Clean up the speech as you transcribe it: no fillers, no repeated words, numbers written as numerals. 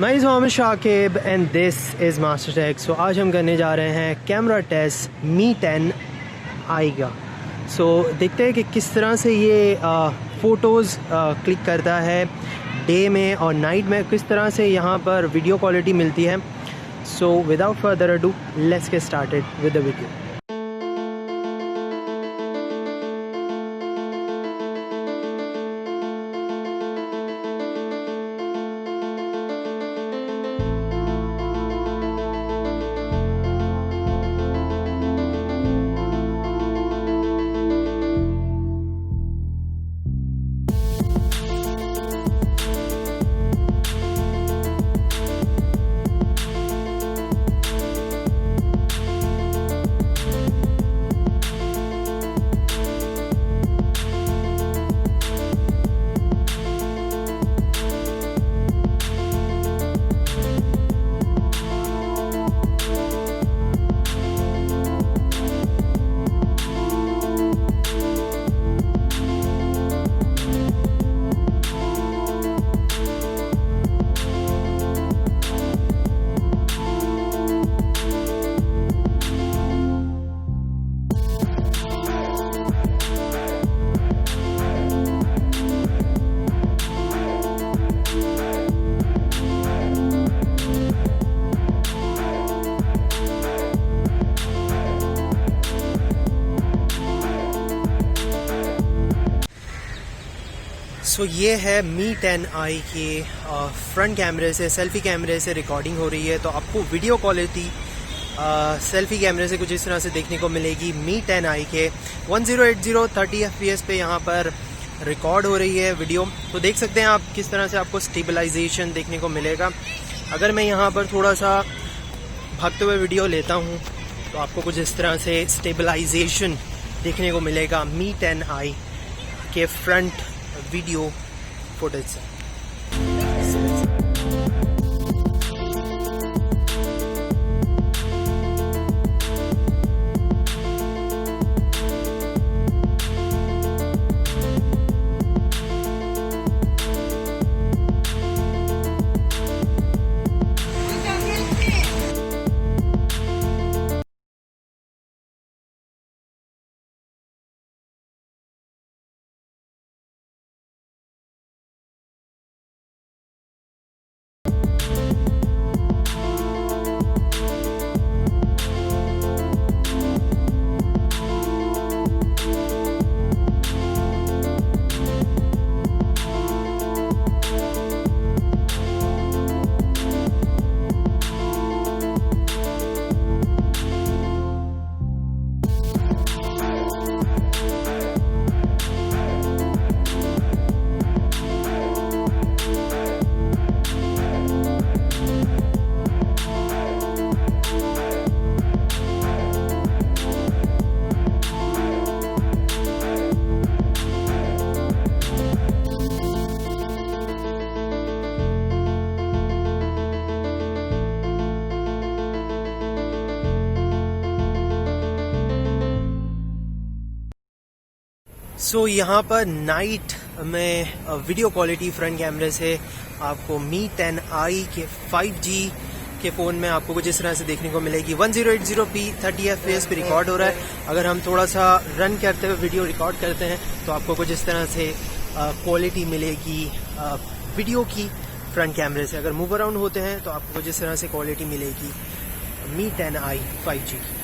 मैं Mohammad Shakib and this is Master Tech. So आज हम करने जा रहे हैं कैमरा टेस्ट मी 10 आएगा। सो देखते हैं कि किस तरह से ये फ़ोटोज़ क्लिक करता है डे में और नाइट में, किस तरह से यहाँ पर वीडियो क्वालिटी मिलती है। So without further ado let's get started with the video. So ये है मी 10i के फ्रंट कैमरे से, सेल्फी कैमरे से रिकॉर्डिंग हो रही है। तो आपको वीडियो क्वालिटी सेल्फी कैमरे से कुछ इस तरह से देखने को मिलेगी। मी 10i के 1080 30 fps पे यहाँ पर रिकॉर्ड हो रही है वीडियो। तो देख सकते हैं आप किस तरह से आपको स्टेबलाइजेशन देखने को मिलेगा। अगर मैं यहाँ पर थोड़ा सा भागते हुए वीडियो लेता हूँ तो आपको कुछ इस तरह से स्टेबलाइजेशन देखने को मिलेगा मी 10i के फ्रंट वीडियो फुटेज से। सो यहाँ पर नाइट में वीडियो क्वालिटी फ्रंट कैमरे से आपको मी 10i के 5G के फ़ोन में आपको कुछ इस तरह से देखने को मिलेगी। 1080p 30 fps पे रिकॉर्ड हो रहा है। अगर हम थोड़ा सा रन करते हुए वीडियो रिकॉर्ड करते हैं तो आपको कुछ इस तरह से क्वालिटी मिलेगी वीडियो की फ्रंट कैमरे से। अगर मूव अराउंड होते हैं तो आपको कुछ इस तरह से क्वालिटी मिलेगी मी 10i 5G की।